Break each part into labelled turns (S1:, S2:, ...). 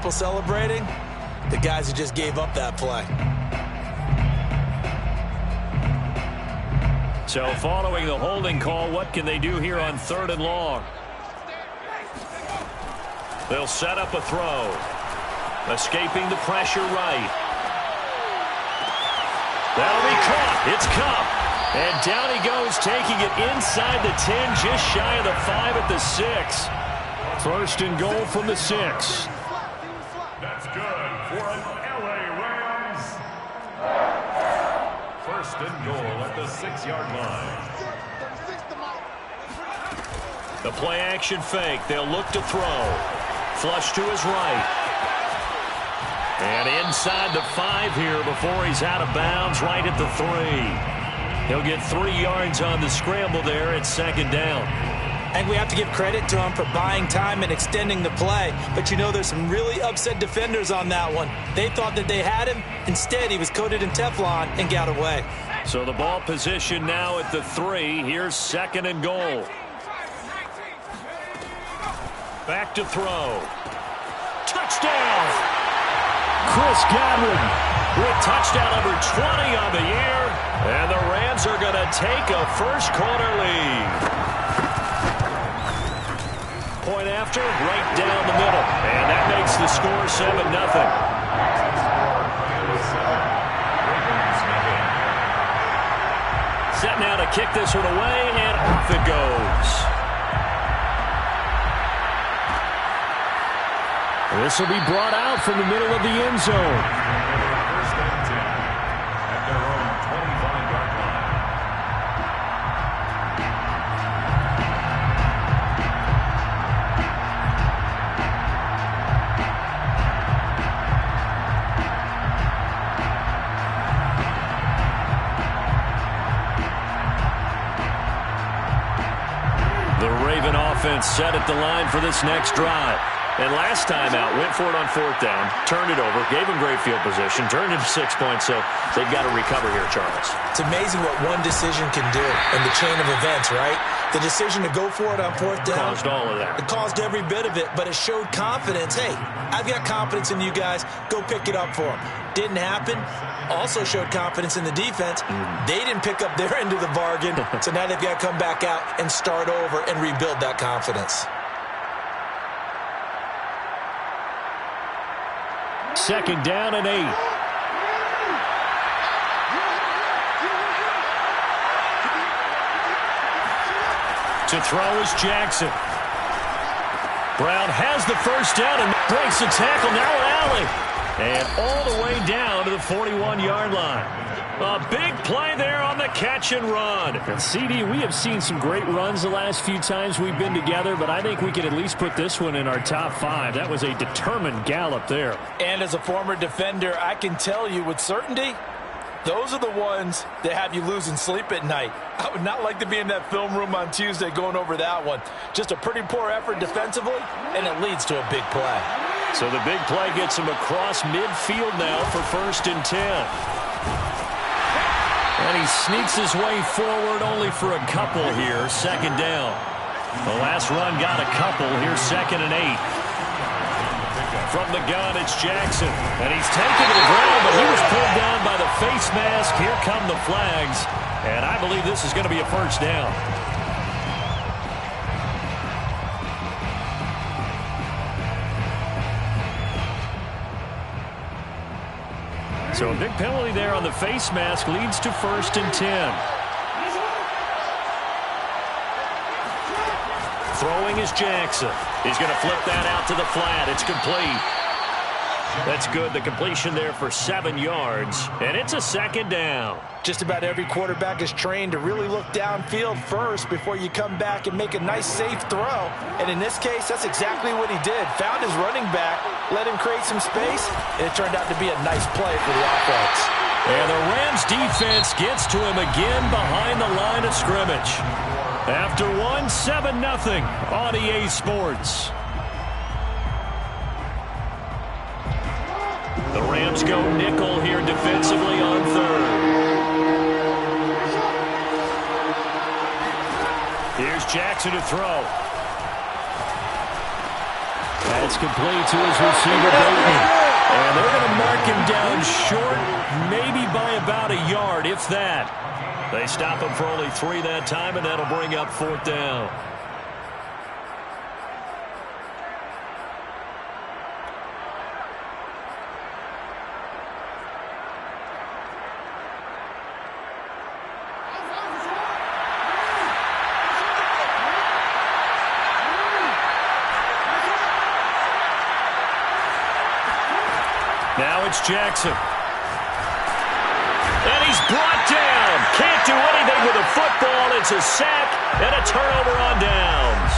S1: people celebrating? The guys who just gave up that play.
S2: So following the holding call, what can they do here on 3rd and long? They'll set up a throw. Escaping the pressure right. That'll be caught. It's Kupp. And down he goes, taking it inside the 10, just shy of the 5 at the 6. 1st and goal from the 6.
S3: That's good for an LA Rams. 1st and goal at the 6-yard line.
S2: The play action fake. They'll look to throw. Flush to his right. And inside the 5 here before he's out of bounds right at the 3. He'll get 3 yards on the scramble there at 2nd down.
S1: I think we have to give credit to him for buying time and extending the play. But you know, there's some really upset defenders on that one. They thought that they had him. Instead, he was coated in Teflon and got away.
S2: So the ball position now at the 3. Here's 2nd and goal. Back to throw. Touchdown! Chris Godwin with touchdown number 20 on the year. And the Rams are going to take a first-quarter lead. Point after, right down the middle. And that makes the score 7-0. Set now to kick this one away, and off it goes. This will be brought out from the middle of the end zone. Set at the line for this next drive. And last time out, went for it on 4th down, turned it over, gave him great field position, turned it to 6 points, so they've got to recover here, Charles.
S1: It's amazing what one decision can do in the chain of events, right? The decision to go for it on 4th down.
S2: Caused all of that.
S1: It caused every bit of it, but it showed confidence. Hey, I've got confidence in you guys. Go pick it up for them. Didn't happen. Also showed confidence in the defense. They didn't pick up their end of the bargain, so now they've got to come back out and start over and rebuild that confidence.
S2: 2nd down and 8. To throw is Jackson. Brown has the first down and breaks the tackle. Now an alley. And all the way down to the 41-yard line. A big play there on the catch and run. And CD, we have seen some great runs the last few times we've been together, but I think we can at least put this one in our top 5. That was a determined gallop there.
S1: And as a former defender, I can tell you with certainty, those are the ones that have you losing sleep at night. I would not like to be in that film room on Tuesday going over that one. Just a pretty poor effort defensively, and it leads to a big play.
S2: So the big play gets him across midfield now for 1st and 10. And he sneaks his way forward only for a couple here, 2nd down. The last run got a couple. Here's 2nd and 8. From the gun, it's Jackson. And he's taken to the ground, but he was pulled down by the face mask. Here come the flags. And I believe this is going to be a 1st down. So a big penalty there on the face mask leads to 1st and 10. Throwing is Jackson. He's going to flip that out to the flat. It's complete. That's good. The completion there for 7 yards. And it's a 2nd down.
S1: Just about every quarterback is trained to really look downfield first before you come back and make a nice, safe throw. And in this case, that's exactly what he did. Found his running back, let him create some space, and it turned out to be a nice play for the offense.
S2: And the Rams defense gets to him again behind the line of scrimmage. After one, 7-0 on EA Sports. The Rams go nickel here defensively on 3rd. Here's Jackson to throw. That's complete to his receiver, Bateman. And they're going to mark him down short, maybe by about a yard, if that. They stop him for only 3 that time, and that'll bring up 4th down. Now it's Jackson. And he's brought down. Can't do anything with a football. It's a sack and a turnover on downs.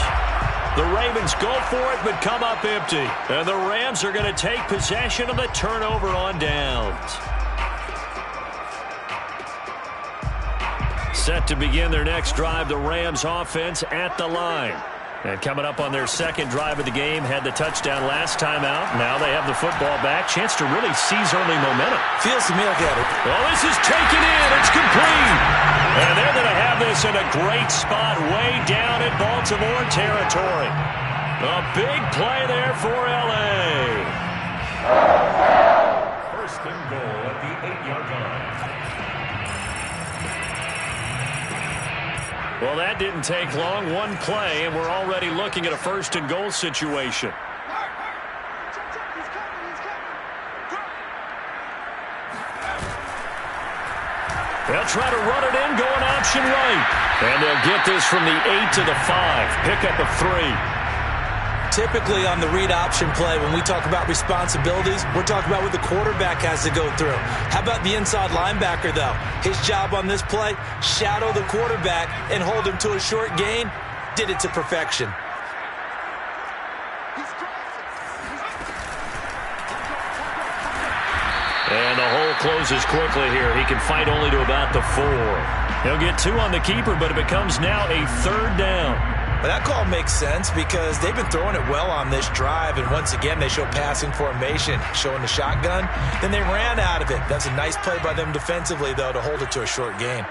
S2: The Ravens go for it but come up empty. And the Rams are going to take possession of the turnover on downs. Set to begin their next drive, the Rams offense at the line. And coming up on their second drive of the game, had the touchdown last time out. Now they have the football back. Chance to really seize early momentum.
S1: Feels to me like it.
S2: Well, this is taken in. It's complete. And they're going to have this in a great spot way down in Baltimore territory. A big play there for L.A.
S3: First and goal at the 8-yard line.
S2: Well, that didn't take long. One play, and we're already looking at a first and goal situation. They'll try to run it in, going option right. And they'll get this from the 8 to the 5. Pickup of 3.
S1: Typically on the read option play, when we talk about responsibilities, we're talking about what the quarterback has to go through. How about the inside linebacker, though? His job on this play, shadow the quarterback and hold him to a short gain. Did it to perfection.
S2: And the hole closes quickly here. He can fight only to about the 4. He'll get 2 on the keeper, but it becomes now a 3rd down.
S1: But that call makes sense because they've been throwing it well on this drive, and once again they show passing formation, showing the shotgun. Then they ran out of it. That's a nice play by them defensively, though, to hold it to a short gain.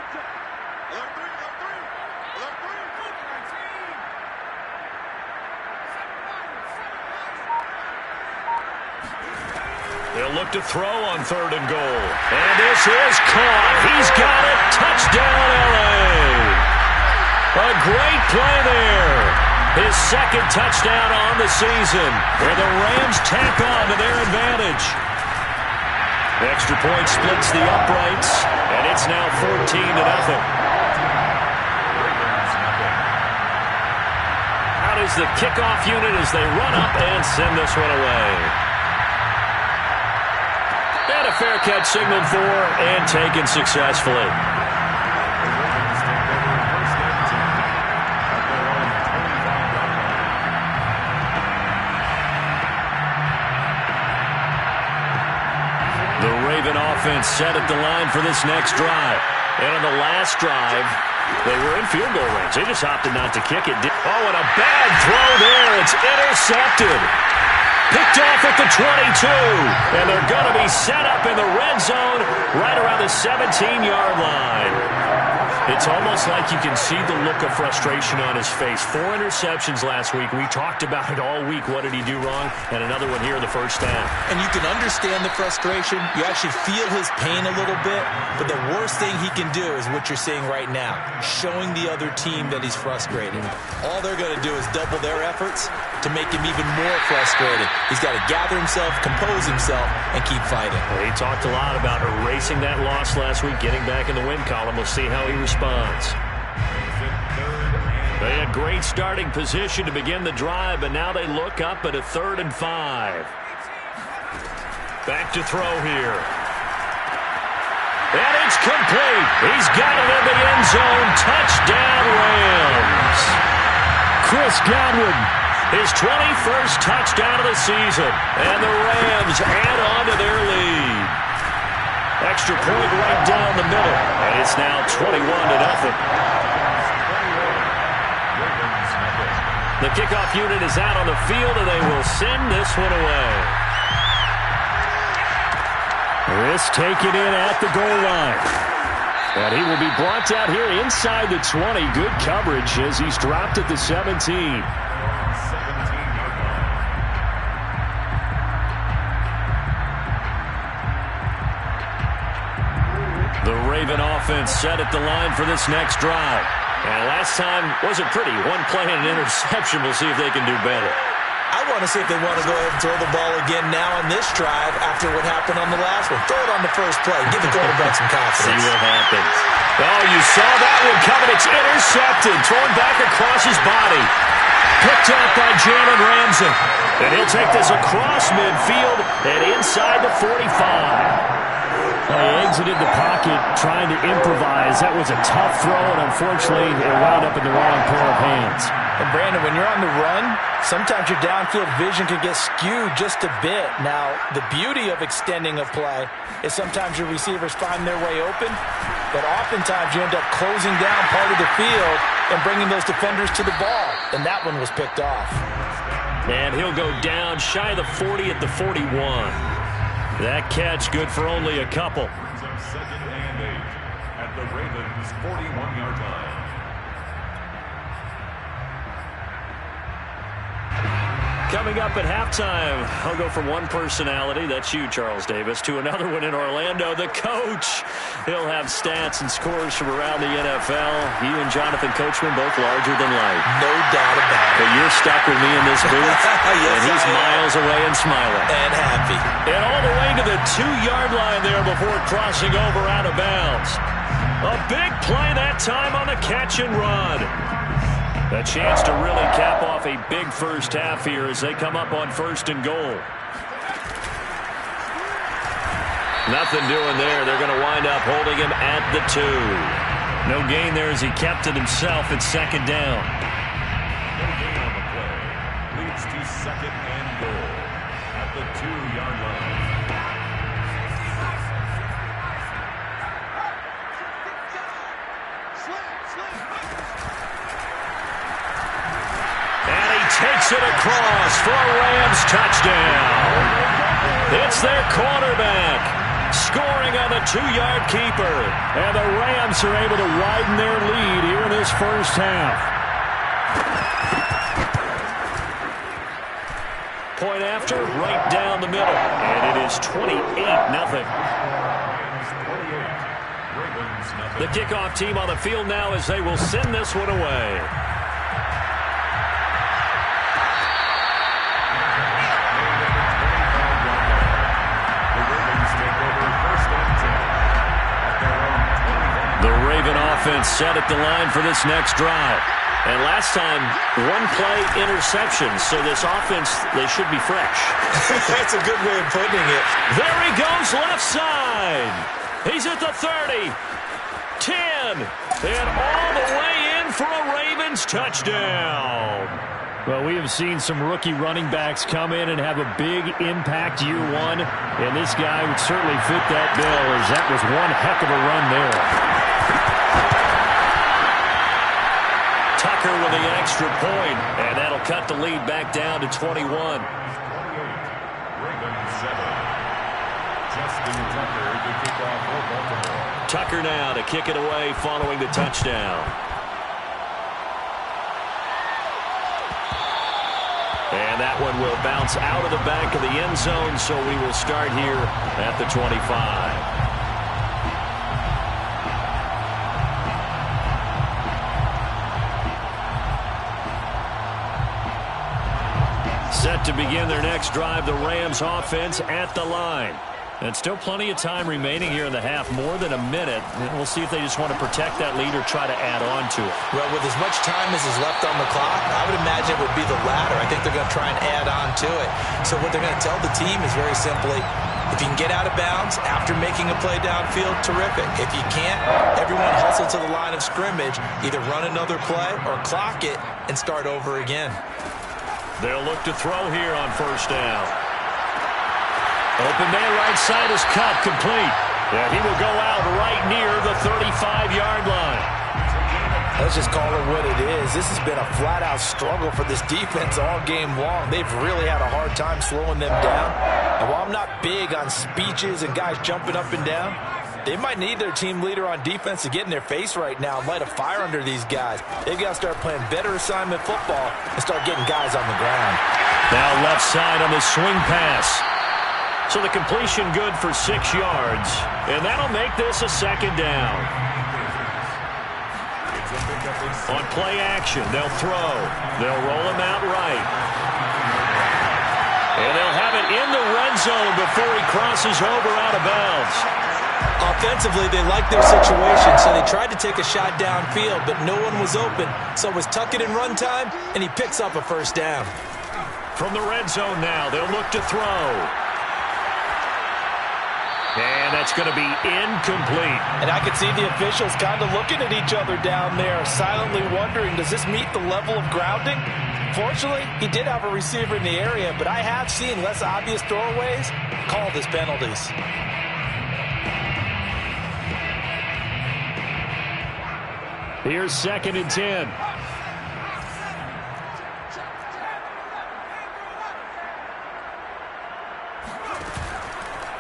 S2: They'll look to throw on 3rd and goal. And this is caught. He's got it. Touchdown, L.A. A great play there. His second touchdown on the season, where the Rams tack on to their advantage. The extra point splits the uprights, and it's now 14-0. Out is the kickoff unit as they run up and send this one away. And a fair catch signaled for and taken successfully. Offense set at the line for this next drive. And on the last drive, they were in field goal range. They just opted not to kick it. Oh, and a bad throw there. It's intercepted. Picked off at the 22. And they're going to be set up in the red zone right around the 17-yard line. It's almost like you can see the look of frustration on his face. 4 interceptions last week. We talked about it all week. What did he do wrong? And another one here in the first half.
S1: And you can understand the frustration. You actually feel his pain a little bit. But the worst thing he can do is what you're seeing right now, showing the other team that he's frustrated. All they're going to do is double their efforts to make him even more frustrated. He's got to gather himself, compose himself, and keep fighting.
S2: Well, he talked a lot about erasing that loss last week, getting back in the win column. We'll see how he responds. They had great starting position to begin the drive, but now they look up at a 3rd and 5. Back to throw here. And it's complete. He's got it in the end zone. Touchdown, Rams. Chris Godwin. His 21st touchdown of the season. And the Rams add on to their lead. Extra point right down the middle. And it's now 21-0. The kickoff unit is out on the field, and they will send this one away. This taken in at the goal line. And he will be brought out here inside the 20. Good coverage as he's dropped at the 17. The Raven offense set at the line for this next drive. And last time wasn't pretty. One play and an interception. We'll see if they can do better.
S1: I want to see if they want to go ahead and throw the ball again now on this drive after what happened on the last one. Throw it on the first play. Give the quarterback some confidence.
S2: See what happens. Oh, you saw that one coming. It's intercepted. Thrown back across his body. Picked up by Jalen Ramsey. And he'll take this across midfield and inside the 45.
S4: He exited the pocket trying to improvise. That was a tough throw, and unfortunately, it wound up in the wrong pair of hands.
S5: And Brandon, when you're on the run, sometimes your downfield vision can get skewed just a bit. Now, the beauty of extending a play is sometimes your receivers find their way open, but oftentimes you end up closing down part of the field and bringing those defenders to the ball, and that one was picked off.
S2: And he'll go down shy of the 40 at the 41. That catch good for only a couple.
S3: Second and 8 at the Ravens' 41-yard line.
S2: Coming up at halftime, I'll go from one personality, that's you, Charles Davis, to another one in Orlando, the coach. He'll have stats and scores from around the NFL. You and Jonathan Coachman both larger than life.
S1: No doubt about it.
S2: But you're stuck with me in this booth,
S1: Yes,
S2: and he's miles away and smiling.
S1: And happy.
S2: And all the way to the 2-yard line there before crossing over out of bounds. A big play that time on the catch and run. A chance to really cap off a big first half here as they come up on 1st and goal. Nothing doing there. They're going to wind up holding him at the 2. No gain there as he kept it himself at 2nd down.
S3: No gain on the play. Leads to 2nd and goal at the 2-yard line.
S2: Takes it across for a Rams touchdown. It's their quarterback scoring on the 2-yard keeper. And the Rams are able to widen their lead here in this first half. Point after, right down the middle. And it is 28-0. The kickoff team on the field now as they will send this one away. Offense set at the line for this next drive. And last time, one play interception. So this offense, they should be fresh.
S1: That's a good way of putting it.
S2: There he goes left side. He's at the 30. 10. And all the way in for a Ravens touchdown.
S4: Well, we have seen some rookie running backs come in and have a big impact year one. And this guy would certainly fit that bill as that was one heck of a run there.
S2: Tucker with the extra point, and that'll cut the lead back down to 21.
S3: 28, Ravens 7. Justin Tucker to kick off for Baltimore.
S2: Tucker now to kick it away following the touchdown. And that one will bounce out of the back of the end zone, so we will start here at the 25. Set to begin their next drive, the Rams offense at the line. And still plenty of time remaining here in the half, more than a minute. And we'll see if they just want to protect that lead or try to add on to it.
S1: Well, with as much time as is left on the clock, I would imagine it would be the latter. I think they're going to try and add on to it. So what they're going to tell the team is very simply, if you can get out of bounds after making a play downfield, terrific. If you can't, everyone hustle to the line of scrimmage, either run another play or clock it and start over again.
S2: They'll look to throw here on 1st down. Open man right side is cut, complete. Yeah, he will go out right near the 35-yard line.
S5: Let's just call it what it is. This has been a flat-out struggle for this defense all game long. They've really had a hard time slowing them down. And while I'm not big on speeches and guys jumping up and down, they might need their team leader on defense to get in their face right now and light a fire under these guys. They've got to start playing better assignment football and start getting guys on the ground.
S2: Now left side on the swing pass.
S4: So the completion good for 6 yards. And that'll make this a second down. On play action, they'll throw. They'll roll him out right. And they'll have it in the red zone before he crosses over out of bounds.
S1: Offensively, they liked their situation, so they tried to take a shot downfield, but no one was open. So it was tuck it in run time, and he picks up a first down.
S4: From the red zone now, they'll look to throw. And that's going to be incomplete.
S5: And I can see the officials kind of looking at each other down there, silently wondering, does this meet the level of grounding? Fortunately, he did have a receiver in the area, but I have seen less obvious throwaways called as penalties.
S4: Here's 2nd and 10.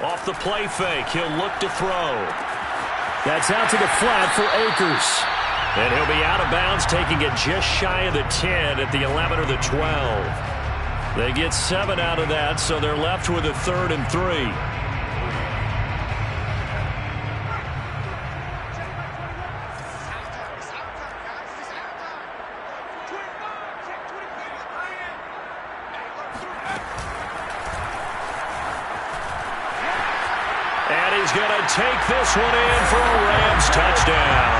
S4: Off the play fake, he'll look to throw. That's out to the flat for Akers. And he'll be out of bounds, taking it just shy of the 10 at the 11 or the 12. They get 7 out of that, so they're left with a 3rd and 3. Take this one in for a Rams touchdown.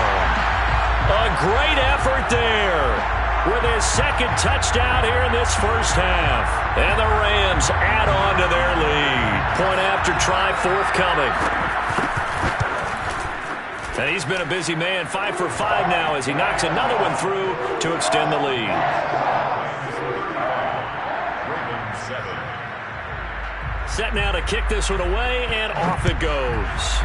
S4: A great effort there with his 2nd touchdown here in this first half. And the Rams add on to their lead. Point after try forthcoming. And he's been a busy man, 5 for 5 now as he knocks another one through to extend the lead. Set now to kick this one away, and off it goes.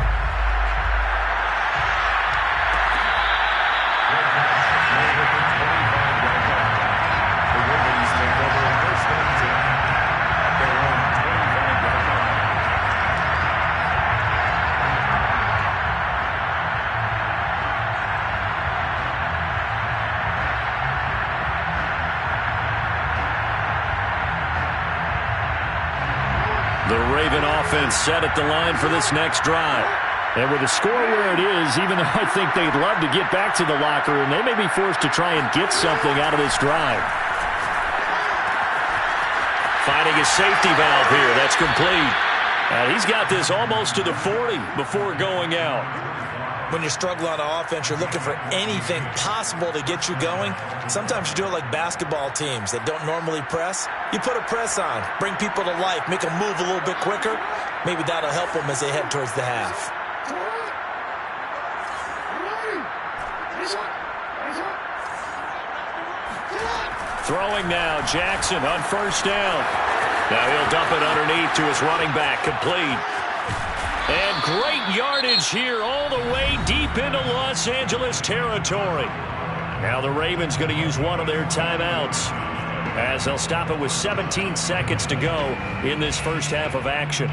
S4: The Raven offense set at the line for this next drive. And with the score where it is, even though I think they'd love to get back to the locker room, they may be forced to try and get something out of this drive. Finding a safety valve here. That's complete. And he's got this almost to the 40 before going out.
S1: When you struggle on offense, you're looking for anything possible to get you going. Sometimes you do it like basketball teams that don't normally press. You put a press on, bring people to life, make them move a little bit quicker. Maybe that'll help them as they head towards the half.
S4: Throwing now, Jackson on first down. Now he'll dump it underneath to his running back, complete. And great yardage here all the way deep into Los Angeles territory. Now the Ravens going to use one of their timeouts as they'll stop it with 17 seconds to go in this first half of action.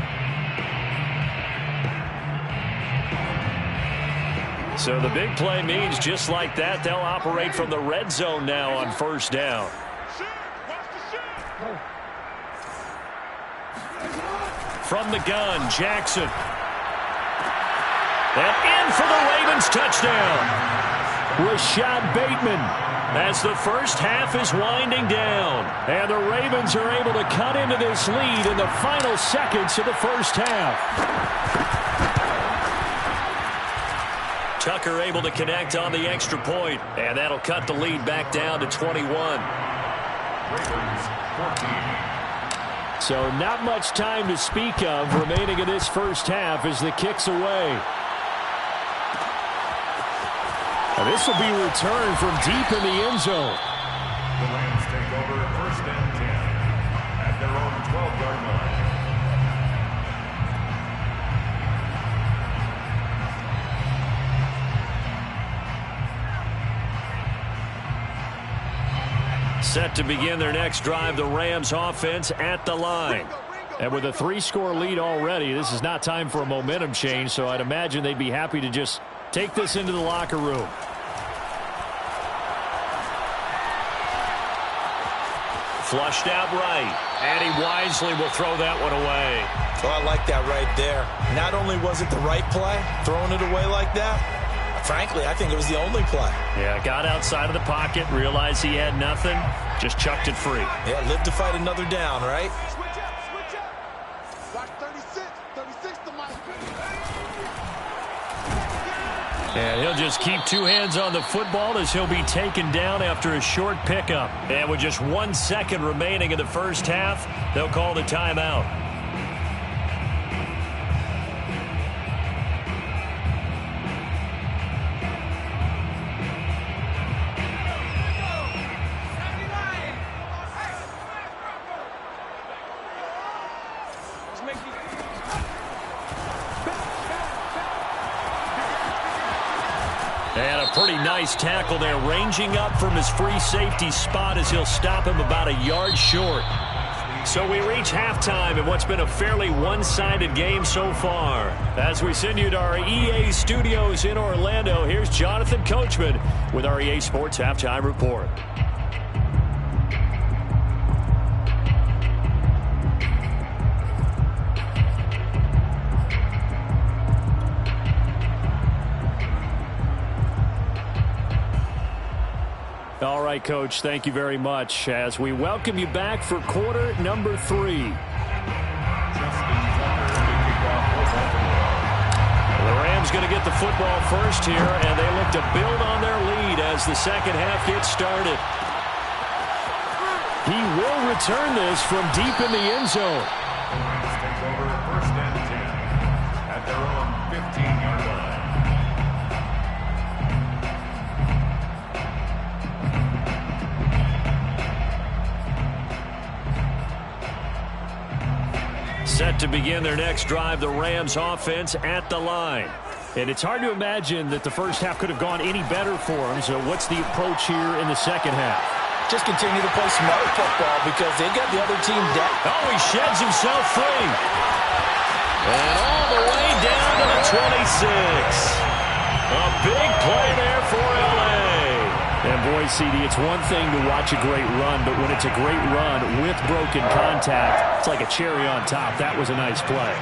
S4: So the big play means just like that, they'll operate from the red zone now on first down. From the gun, Jackson. And in for the Ravens touchdown. Rashad Bateman as the first half is winding down. And the Ravens are able to cut into this lead in the final seconds of the first half. Tucker able to connect on the extra point, and that'll cut the lead back down to 21. So not much time to speak of remaining in this first half as the kick's away. And this will be returned from deep in the end zone.
S3: The Rams take over 1st and 10 at their own 12-yard line.
S4: Set to begin their next drive, the Rams offense at the line. And with a 3-score lead already, this is not time for a momentum change, so I'd imagine they'd be happy to just take this into the locker room. flushed out right. And he wisely will throw that one away.
S1: Oh, I like that right there. Not only was it the right play, throwing it away like that, frankly, I think it was the only play.
S4: Yeah, got outside of the pocket, realized he had nothing, just chucked it free.
S1: Yeah, live to fight another down, right?
S6: Switch up. Watch 36 to Mike.
S4: And he'll just keep two hands on the football as he'll be taken down after a short pickup. And with just 1 second remaining in the first half, they'll call the timeout. And a pretty nice tackle there, ranging up from his free safety spot as he'll stop him about a yard short. So we reach halftime in what's been a fairly one-sided game so far. As we send you to our EA studios in Orlando, here's Jonathan Coachman with our EA Sports Halftime Report. All right, Coach, thank you very much as we welcome you back for quarter number 3. The Rams going to get the football first here, and they look to build on their lead as the second half gets started. He will return this from deep in the end zone.
S3: Takes over first and 10 at their own 15-yard line.
S4: Set to begin their next drive, the Rams offense at the line. And it's hard to imagine that the first half could have gone any better for them. So what's the approach here in the second half?
S1: Just continue to play smart football because they got the other team down.
S4: Oh, he sheds himself free. And all the way down to the 26. A big play there for L.A. And boy, CD, it's one thing to watch a great run, but when it's a great run with broken contact, it's like a cherry on top. That was a nice play.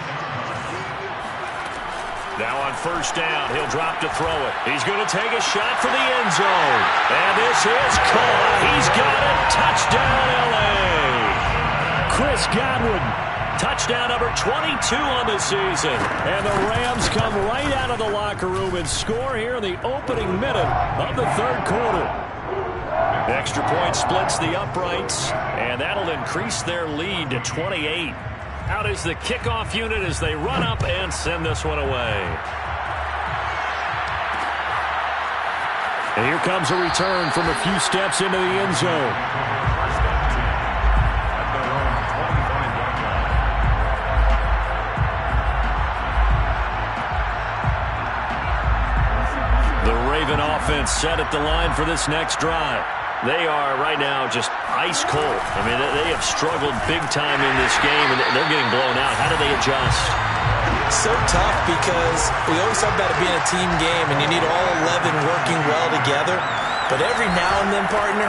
S4: Now on first down, he'll drop to throw it. He's going to take a shot for the end zone. And this is caught. He's got it. Touchdown, L.A. Chris Godwin. Touchdown number 22 on the season. And the Rams come right out of the locker room and score here in the opening minute of the third quarter. Extra point splits the uprights, and that'll increase their lead to 28. Out is the kickoff unit as they run up and send this one away. And here comes a return from a few steps into the end zone. Offense set at the line for this next drive. They are right now just ice cold. I mean, they have struggled big time in this game, and they're getting blown out. How do they adjust?
S1: So tough because we always talk about it being a team game, and you need all 11 working well together. But every now and then, partner,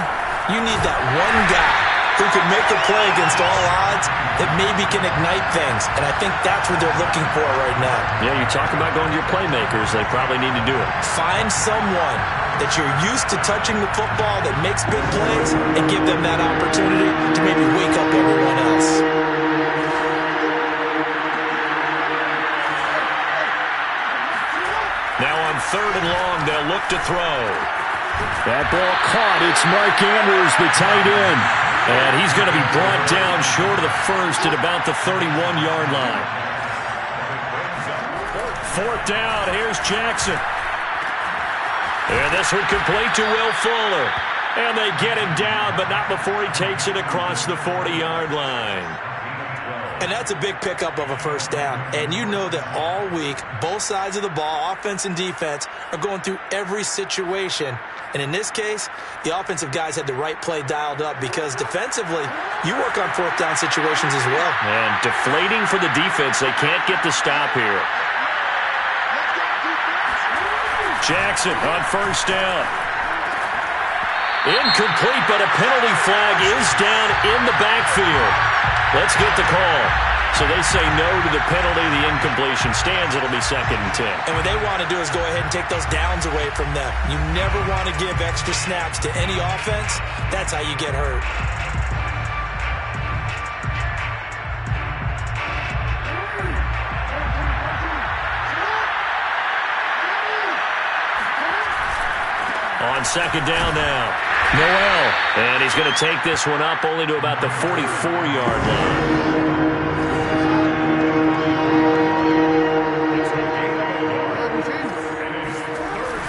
S1: you need that one guy who can make a play against all odds that maybe can ignite things. And I think that's what they're looking for right now.
S4: Yeah, you talk about going to your playmakers. They probably need to do it.
S1: Find someone that you're used to touching the football that makes big plays and give them that opportunity to maybe wake up everyone else.
S4: Now on third and long, they'll look to throw. That ball caught. It's Mark Andrews, the tight end. And he's going to be brought down short of the first at about the 31-yard line. Fourth down, here's Jackson. And this one complete to Will Fuller. And they get him down, but not before he takes it across the 40-yard line.
S1: And that's a big pickup of a first down. And you know that all week, both sides of the ball, offense and defense, are going through every situation. And in this case, the offensive guys had the right play dialed up because defensively, you work on fourth down situations as well.
S4: And deflating for the defense. They can't get the stop here. Jackson on first down. Incomplete, but a penalty flag is down in the backfield. Let's get the call. So they say no to the penalty. The incompletion stands. It'll be 2nd and 10.
S1: And what they want to do is go ahead and take those downs away from them. You never want to give extra snaps to any offense. That's how you get hurt.
S4: On 2nd down now, Noel. And he's going to take this one up only to about the 44-yard line.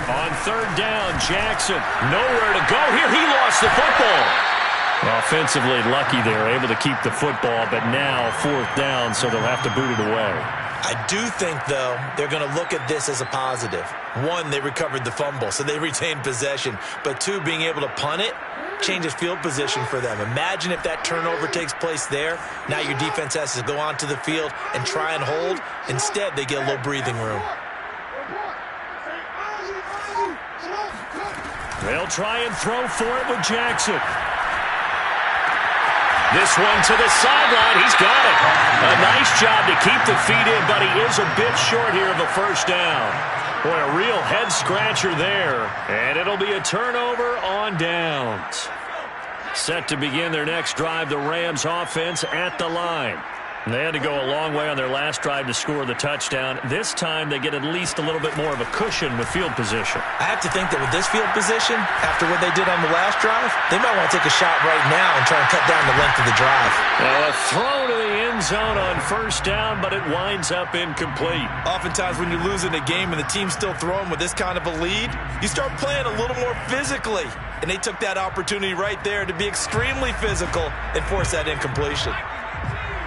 S4: On 3rd down, Jackson. Nowhere to go here. He lost the football. Offensively lucky there, able to keep the football, but now 4th down, so they'll have to boot it away.
S1: I do think, though, they're going to look at this as a positive. 1, they recovered the fumble, so they retained possession. But 2, being able to punt it changes field position for them. Imagine if that turnover takes place there. Now your defense has to go onto the field and try and hold. Instead, they get a little breathing room.
S4: They'll try and throw for it with Jackson. This one to the sideline. He's got it. A nice job to keep the feet in, but he is a bit short here of a 1st down. Boy, a real head-scratcher there. And it'll be a turnover on downs. Set to begin their next drive, the Rams offense at the line. They had to go a long way on their last drive to score the touchdown. This time they get at least a little bit more of a cushion with field position.
S1: I have to think that with this field position, after what they did on the last drive, they might want to take a shot right now and try and cut down the length of the drive.
S4: Now a throw to the end zone on 1st down, but it winds up incomplete.
S1: Oftentimes when you're losing a game and the team's still throwing with this kind of a lead, you start playing a little more physically. And they took that opportunity right there to be extremely physical and force that incompletion.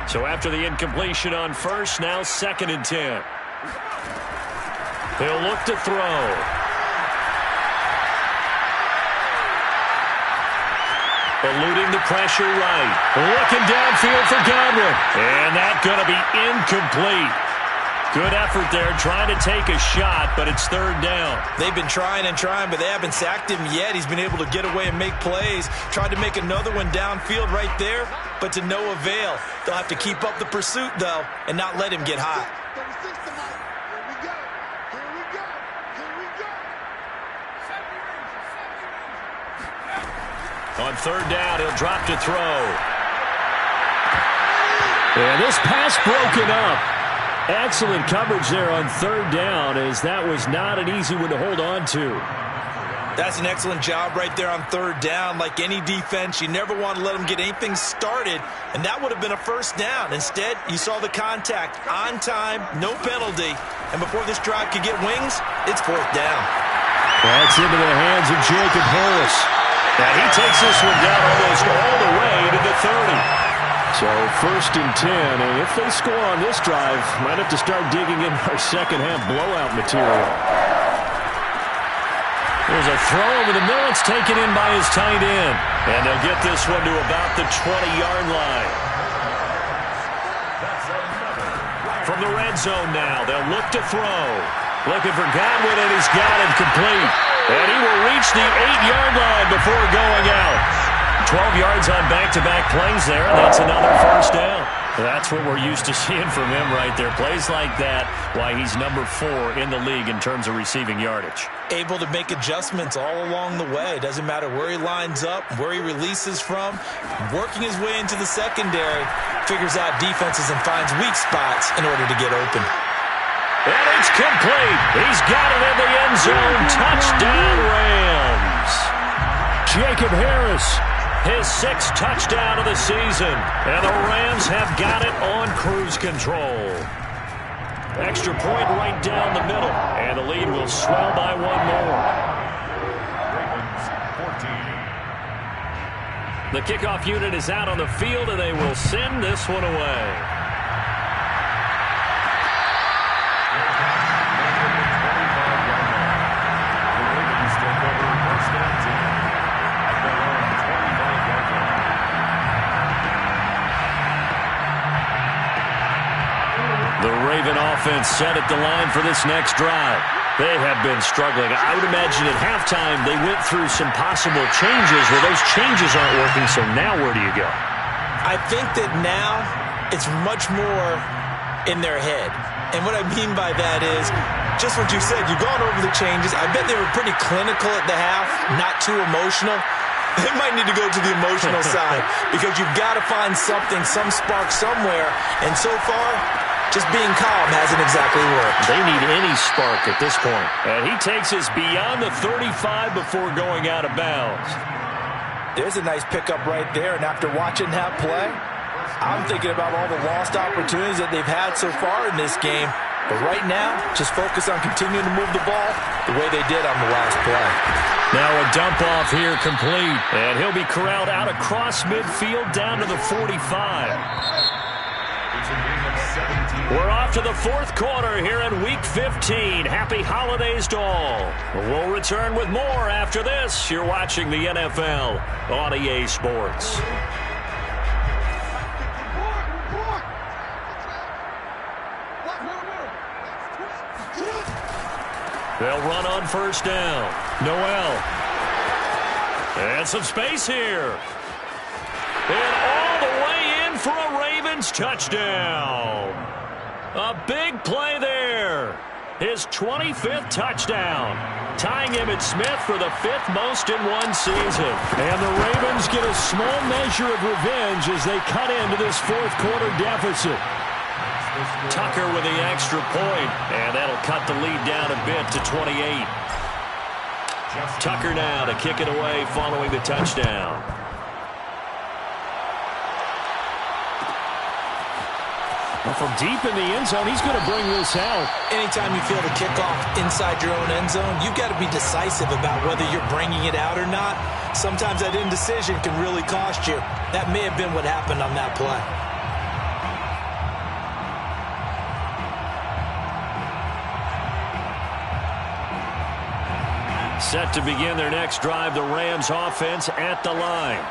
S4: So after the incompletion on 1st, now 2nd and 10. They'll look to throw. Eluding the pressure right. Looking downfield for Godwin. And that's going to be incomplete. Good effort there, trying to take a shot, but it's 3rd down.
S1: They've been trying and trying, but they haven't sacked him yet. He's been able to get away and make plays. Tried to make another one downfield right there, but to no avail. They'll have to keep up the pursuit, though, and not let him get hot.
S4: On 3rd down, he'll drop to throw. And this pass broken up. Excellent coverage there on 3rd down, as that was not an easy one to hold on to.
S1: That's an excellent job right there on 3rd down. Like any defense, you never want to let them get anything started, and that would have been a 1st down. Instead, you saw the contact on time, no penalty, and before this drive could get wings, it's 4th down.
S4: That's into the hands of Jacob Harris. And he takes this one down almost all the way to the 30. So 1st and 10, and if they score on this drive, might have to start digging in our second-half blowout material. There's a throw over the middle. It's taken in by his tight end. And they'll get this one to about the 20-yard line. From the red zone now, they'll look to throw. Looking for Godwin, and he's got him complete. And he will reach the 8-yard line before going out. 12 yards on back-to-back plays there, and that's another 1st down. That's what we're used to seeing from him right there. Plays like that, why he's number 4 in the league in terms of receiving yardage.
S1: Able to make adjustments all along the way. Doesn't matter where he lines up, where he releases from. Working his way into the secondary, figures out defenses and finds weak spots in order to get open.
S4: And it's complete. He's got it in the end zone. Touchdown, Rams. Jacob Harris. His 6th touchdown of the season. And the Rams have got it on cruise control. Extra point right down the middle. And the lead will swell by 1 more.
S3: Ravens 14.
S4: The kickoff unit is out on the field, and they will send this one away. The Raven offense set at the line for this next drive.
S2: They have been struggling. I would imagine at halftime they went through some possible changes. Well, those changes aren't working, so now where do you go?
S1: I think that now it's much more in their head. And what I mean by that is just what you said. You've gone over the changes. I bet they were pretty clinical at the half, not too emotional. They might need to go to the emotional side because you've got to find something, some spark somewhere. And so far, just being calm hasn't exactly worked.
S2: They need any spark at this point. And he takes us beyond the 35 before going out of bounds.
S5: There's a nice pickup right there. And after watching that play, I'm thinking about all the lost opportunities that they've had so far in this game. But right now, just focus on continuing to move the ball the way they did on the last play.
S2: Now a dump off here complete. And he'll be corralled out across midfield down to the 45. We're off to the fourth quarter here in Week 15. Happy holidays to all. We'll return with more after this. You're watching the NFL on EA Sports. They'll run on first down. Noel. And some space here. And all the way in for a Ravens touchdown. A big play there. His 25th touchdown. Tying Emmitt Smith for the 5th most in one season. And the Ravens get a small measure of revenge as they cut into this fourth quarter deficit. Tucker with the extra point, and that'll cut the lead down a bit to 28. Tucker now to kick it away following the touchdown. Well, from deep in the end zone, he's going to bring this out.
S1: Anytime you feel the kickoff inside your own end zone, you've got to be decisive about whether you're bringing it out or not. Sometimes that indecision can really cost you. That may have been what happened on that play.
S2: Set to begin their next drive, the Rams offense at the line.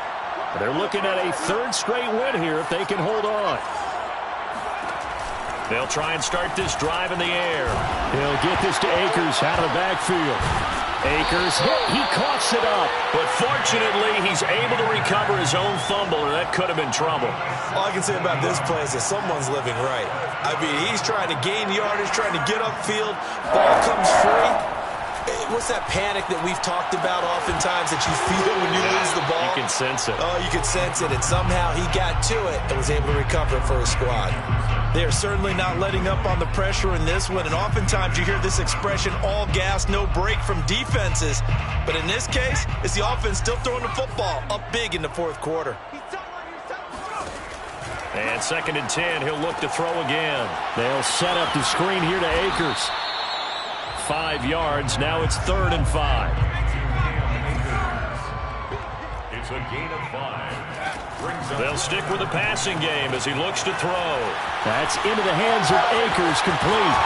S2: They're looking at a 3rd straight win here if they can hold on. They'll try and start this drive in the air. He'll get this to Akers out of the backfield. Akers hit. He coughs it up. But fortunately, he's able to recover his own fumble, or that could have been trouble.
S1: All I can say about this play is that someone's living right. I mean, he's trying to gain yardage, trying to get upfield. Ball comes free. What's that panic that we've talked about oftentimes that you feel when you lose the ball?
S2: You can sense it.
S1: Oh, you can sense it, and somehow he got to it and was able to recover for his squad. They are certainly not letting up on the pressure in this one, and oftentimes you hear this expression, all gas, no break from defenses. But in this case, it's the offense still throwing the football up big in the fourth quarter.
S2: And 2nd and 10, he'll look to throw again. They'll set up the screen here to Akers. 5 yards. Now it's 3rd and 5.
S3: It's a gain of 5.
S2: They'll stick with the passing game as he looks to throw. That's into the hands of Akers, complete.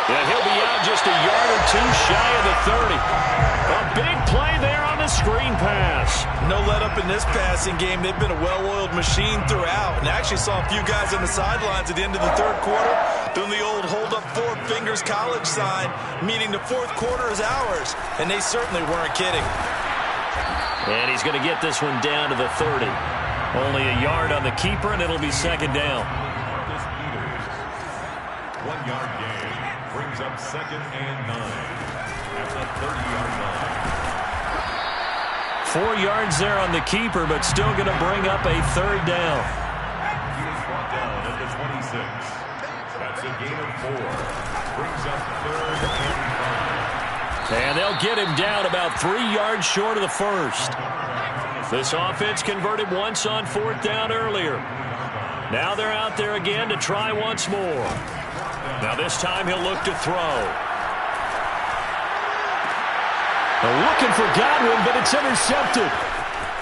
S2: And he'll be out just a yard or two shy of the 30. A big play there on the screen pass.
S1: No let up in this passing game. They've been a well-oiled machine throughout. And I actually saw a few guys on the sidelines at the end of the 3rd quarter doing the old hold up 4 fingers college sign, meaning the 4th quarter is ours. And they certainly weren't kidding.
S2: And he's going to get this one down to the 30. Only a yard on the keeper, and it'll be 2nd down.
S3: 1 yard gain brings up 2nd and 9 at the 30-yard line.
S2: 4 yards there on the keeper, but still going to bring up a 3rd down.
S3: He is brought down at the 26. That's a gain of 4. Brings up 3rd and 5.
S2: And they'll get him down about 3 yards short of the 1st. This offense converted once on 4th down earlier. Now they're out there again to try once more. Now this time he'll look to throw. They're looking for Godwin, but it's intercepted.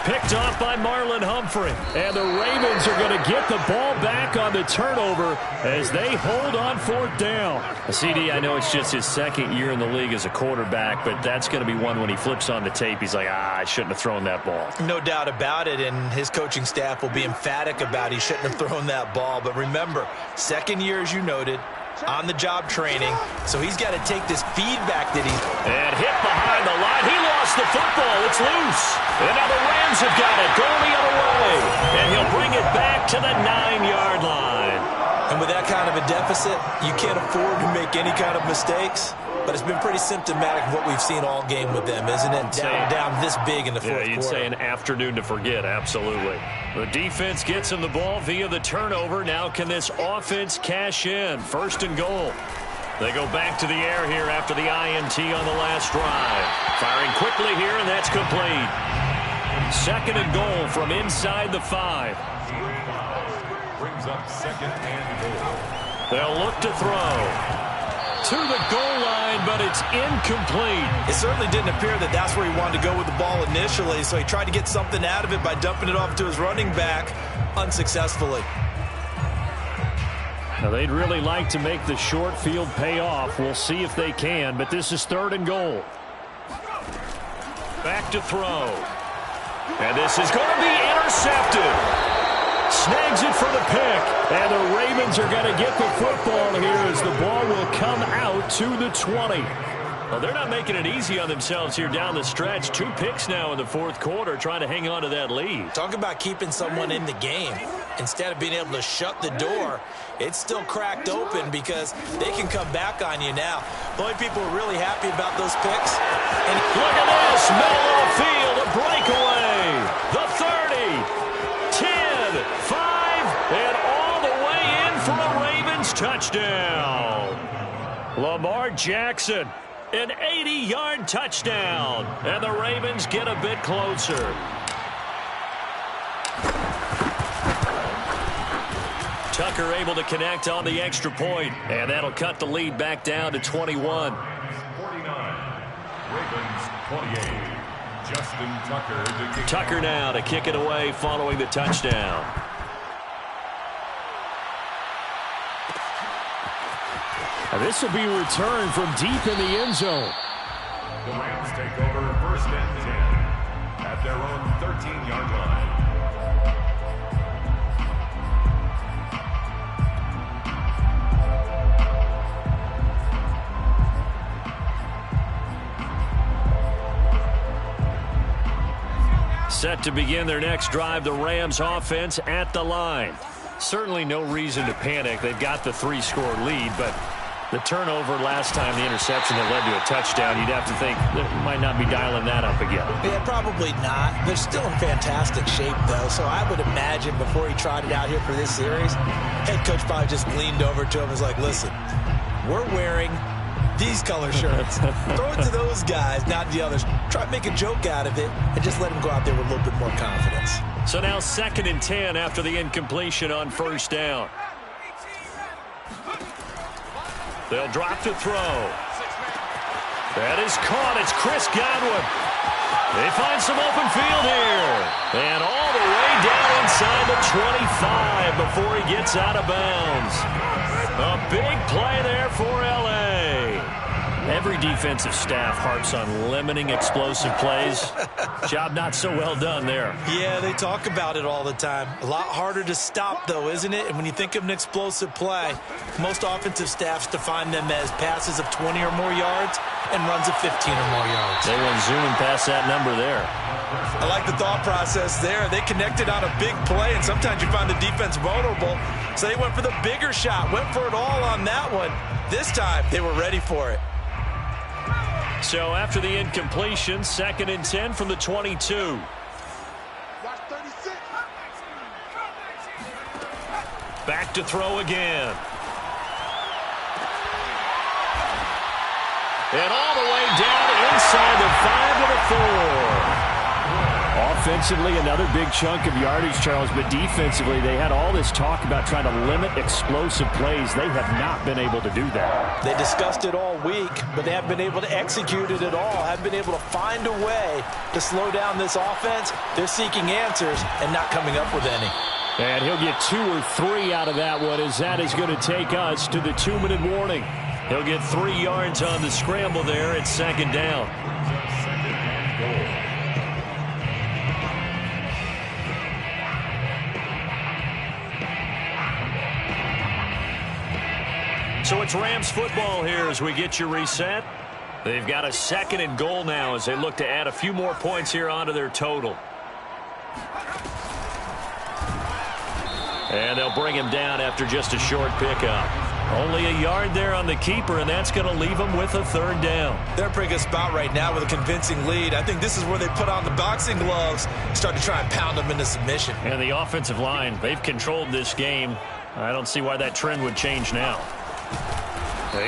S2: Picked off by Marlon Humphrey. And the Ravens are going to get the ball back on the turnover as they hold on 4th down. CD, I know it's just his 2nd year in the league as a quarterback, but that's going to be one when he flips on the tape. He's like, I shouldn't have thrown that ball.
S1: No doubt about it, and his coaching staff will be emphatic about he shouldn't have thrown that ball. But remember, 2nd year, as you noted, on-the-job training, so he's got to take this feedback that he's...
S4: And hit behind the line. He lost the football. It's loose. And now the Rams have got it. Going the other way. And he'll bring it back to the 9-yard line.
S1: And with that kind of a deficit, you can't afford to make any kind of mistakes. But it's been pretty symptomatic of what we've seen all game with them, isn't it? Down this big in the fourth quarter.
S2: You'd say an afternoon to forget, absolutely.
S4: The defense gets him the ball via the turnover. Now can this offense cash in? 1st and goal. They go back to the air here after the INT on the last drive. Firing quickly here, and that's complete. 2nd and goal from inside the 5.
S3: Brings up 2nd and goal.
S4: They'll look to throw. To the goal line, but it's incomplete.
S1: It certainly didn't appear that that's where he wanted to go with the ball initially, so he tried to get something out of it by dumping it off to his running back unsuccessfully.
S2: Now, they'd really like to make the short field pay off. We'll see if they can, but this is 3rd and goal.
S4: Back to throw. And this is going to be intercepted. Snags it for the pick. And the Ravens are going to get the football here as the ball will come out to the 20. Well, they're not making it easy on themselves here down the stretch. 2 picks now in the 4th quarter trying to hang on to that lead.
S1: Talk about keeping someone in the game. Instead of being able to shut the door, it's still cracked open because they can come back on you now. The only people who are really happy about those picks.
S4: And look at this. Middle of the field, a breakaway. The 30. 10, 5, and all the way in for a Ravens touchdown. Lamar Jackson, an 80-yard touchdown, and the Ravens get a bit closer. Tucker able to connect on the extra point, and that'll cut the lead back down to 21.
S3: 49, Ravens 28. Justin Tucker to kick
S4: Tucker now to kick it away following the touchdown.
S2: Now, this will be returned from deep in the end zone.
S3: The Rams take over 1st and 10 at their own 13-yard line.
S4: Set to begin their next drive, the Rams offense at the line.
S2: Certainly no reason to panic. They've got the 3-score lead, but the turnover last time, the interception that led to a touchdown, you'd have to think they might not be dialing that up again.
S1: Yeah, probably not. They're still in fantastic shape, though, so I would imagine before he trotted out here for this series, head coach probably just leaned over to him and was like, listen, we're wearing these color shirts. Throw it to those guys, not the others. Try to make a joke out of it and just let them go out there with a little bit more confidence.
S4: So now 2nd and 10 after the incompletion on 1st down. They'll drop to throw. That is caught. It's Chris Godwin. They find some open field here. And all the way down inside the 25 before he gets out of bounds. A big play there for L.A.
S2: Every defensive staff harps on limiting explosive plays. Job not so well done there.
S1: Yeah, they talk about it all the time. A lot harder to stop, though, isn't it? And when you think of an explosive play, most offensive staffs define them as passes of 20 or more yards and runs of 15 or more yards.
S2: They went zooming past that number there.
S1: I like the thought process there. They connected on a big play, and sometimes you find the defense vulnerable. So they went for the bigger shot, went for it all on that one. This time, they were ready for it.
S4: So after the incompletion, 2nd and 10 from the 22. Back to throw again. And all the way down inside the 5 to the 4.
S2: Offensively, another big chunk of yardage, Charles, but defensively, they had all this talk about trying to limit explosive plays. They have not been able to do that.
S1: They discussed it all week, but they haven't been able to execute it at all, haven't been able to find a way to slow down this offense. They're seeking answers and not coming up with any.
S2: And he'll get 2 or 3 out of that one, as that is going to take us to the 2-minute warning.
S4: He'll get 3 yards on the scramble there at 2nd down.
S2: So it's Rams football here as we get you reset. They've got a 2nd and goal now as they look to add a few more points here onto their total. And they'll bring him down after just a short pickup. Only a yard there on the keeper, and that's going to leave them with a 3rd down.
S1: They're in a pretty good spot right now with a convincing lead. I think this is where they put on the boxing gloves, start to try and pound them into submission.
S2: And the offensive line, they've controlled this game. I don't see why that trend would change now.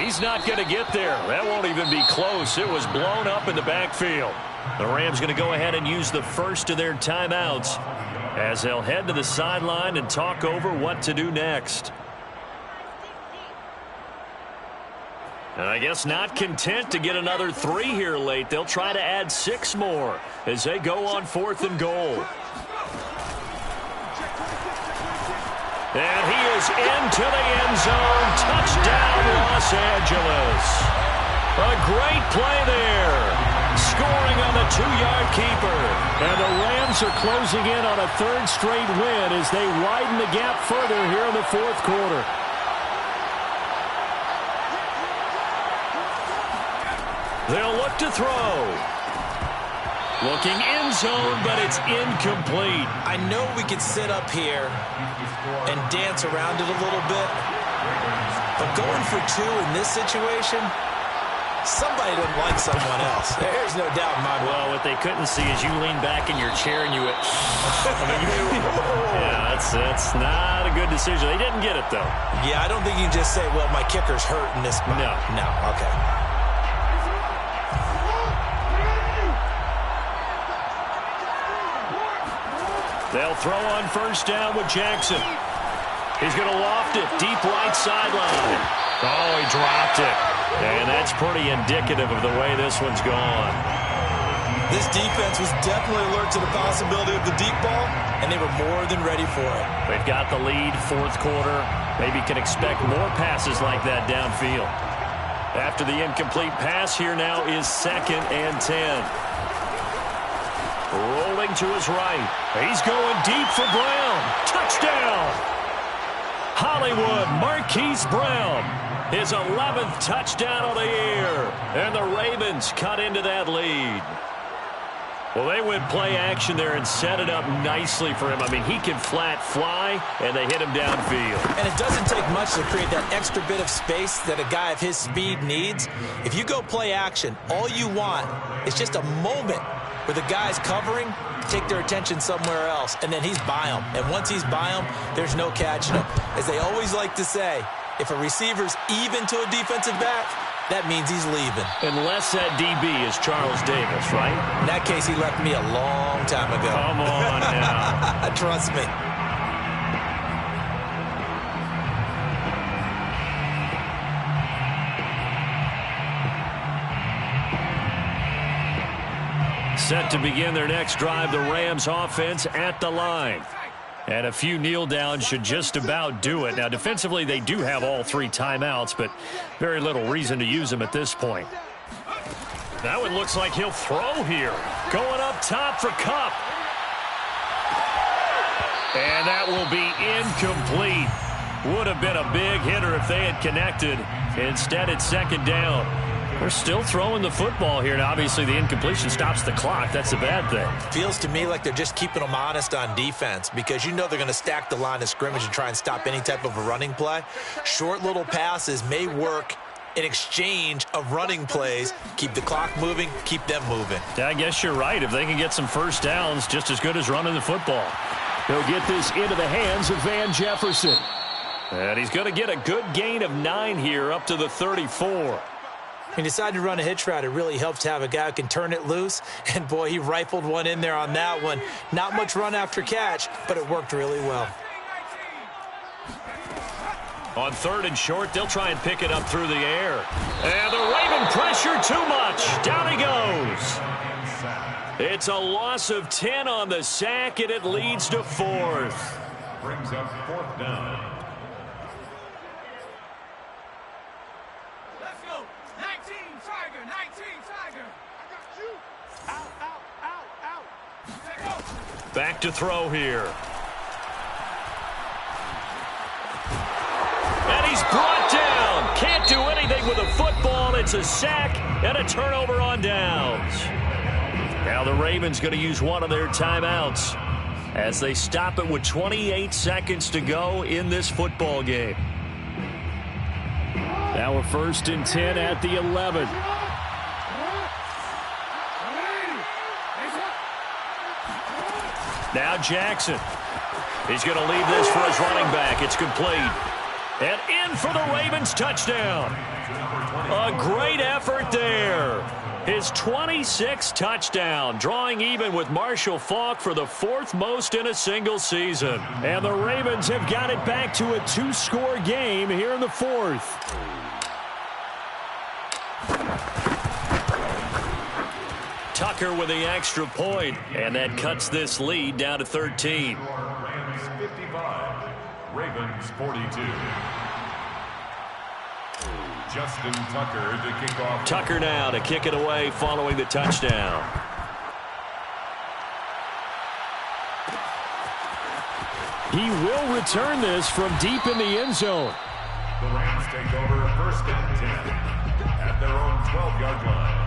S2: He's not going to get there. That won't even be close. It was blown up in the backfield. The Rams going to go ahead and use the first of their timeouts as they'll head to the sideline and talk over what to do next. And I guess not content to get another 3 here late. They'll try to add 6 more as they go on 4th and goal. And he is into the end zone. Touchdown, Los Angeles. A great play there. Scoring on the 2-yard keeper.
S4: And the Rams are closing in on a 3rd straight win as they widen the gap further here in the 4th quarter.
S2: They'll look to throw. Looking end zone, but it's incomplete.
S1: I know we could sit up here and dance around it a little bit, but going for 2 in this situation, somebody doesn't like someone else. There's no doubt in my mind.
S2: Well, what they couldn't see is you lean back in your chair and you went, yeah, that's not a good decision. They didn't get it, though.
S1: Yeah, I don't think you can just say, well, my kicker's hurt in this spot. No, okay.
S2: They'll throw on 1st down with Jackson. He's going to loft it deep right sideline. Oh, he dropped it. And that's pretty indicative of the way this one's gone.
S1: This defense was definitely alert to the possibility of the deep ball, and they were more than ready for it.
S2: They've got the lead, 4th quarter. Maybe can expect more passes like that downfield. After the incomplete pass, here now is 2nd and 10. Rolling to his right. He's going deep for Brown. Touchdown! Hollywood Marquise Brown. His 11th touchdown of the year. And the Ravens cut into that lead. Well, they went play action there and set it up nicely for him. I mean, he can flat fly, and they hit him downfield.
S1: And it doesn't take much to create that extra bit of space that a guy of his speed needs. If you go play action, all you want is just a moment where the guy's covering, take their attention somewhere else, and then he's by him. And once he's by him, there's no catching him. As they always like to say, if a receiver's even to a defensive back, that means he's leaving.
S2: Unless that DB is Charles Davis, right?
S1: In that case, he left me a long time ago.
S2: Come on now.
S1: Trust me.
S2: Set to begin their next drive, the Rams offense at the line. And a few kneel downs should just about do it. Now, defensively, they do have all 3 timeouts, but very little reason to use them at this point. That one looks like he'll throw here. Going up top for Kupp. And that will be incomplete. Would have been a big hitter if they had connected. Instead, it's 2nd down. They're still throwing the football here, and obviously the incompletion stops the clock. That's a bad thing.
S1: Feels to me like they're just keeping them honest on defense because you know they're going to stack the line of scrimmage and try and stop any type of a running play. Short little passes may work in exchange of running plays. Keep the clock moving, keep them moving.
S2: Yeah, I guess you're right. If they can get some 1st downs, just as good as running the football.
S4: They'll get this into the hands of Van Jefferson.
S2: And he's going to get a good gain of 9 here up to the 34.
S1: He decided to run a hitch route. It really helps to have a guy who can turn it loose. And, boy, he rifled one in there on that one. Not much run after catch, but it worked really well.
S2: On 3rd and short, they'll try and pick it up through the air. And the Raven pressure too much. Down he goes. It's a loss of 10 on the sack, and it leads to 4th.
S3: Brings up 4th down.
S2: Back to throw here. And he's brought down. Can't
S4: It's a sack and a turnover on downs. Now the Ravens going to use one of their timeouts as they stop it with 28 seconds to go in this football game.
S2: Now we're 1st and 10 at the 11.
S4: Now Jackson. He's going to leave this for his running back. It's complete. And in for the Ravens touchdown. A great effort there. His 26th touchdown, drawing even with Marshall Faulk for the 4th most in a single season.
S2: And the Ravens have got it back to a 2-score game here in the 4th.
S4: Tucker with the extra point, and that cuts this lead down to 13.
S3: Rams 55, Ravens 42. Justin Tucker to kick off.
S4: Tucker now to kick it away following the touchdown.
S2: He will return this from deep in the end zone.
S3: The Rams take over 1st and 10 at their own 12-yard line.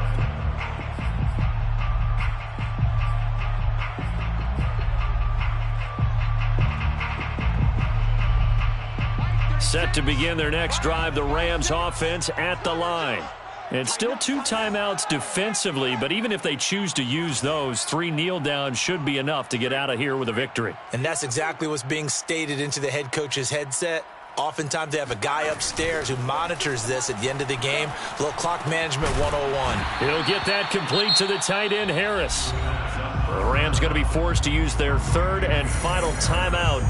S4: Set to begin their next drive, the Rams offense at the line. And still 2 timeouts defensively, but even if they choose to use those, 3 kneel downs should be enough to get out of here with a victory.
S1: And that's exactly what's being stated into the head coach's headset. Oftentimes they have a guy upstairs who monitors this at the end of the game. A little clock management 101.
S4: He'll get that complete to the tight end, Harris. The Rams going to be forced to use their 3rd and final timeout.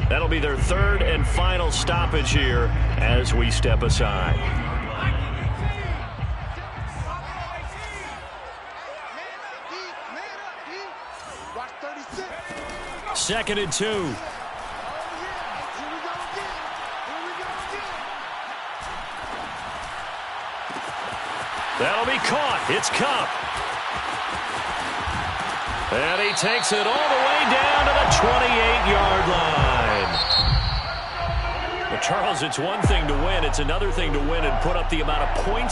S4: That'll be their 3rd and final stoppage here as we step aside.
S6: Watch 36.
S4: 2nd and 2. That'll be caught. It's Kupp. And he takes it all the way down to the 28-yard line. Well, Charles, it's one thing to win. It's another thing to win and put up the amount of points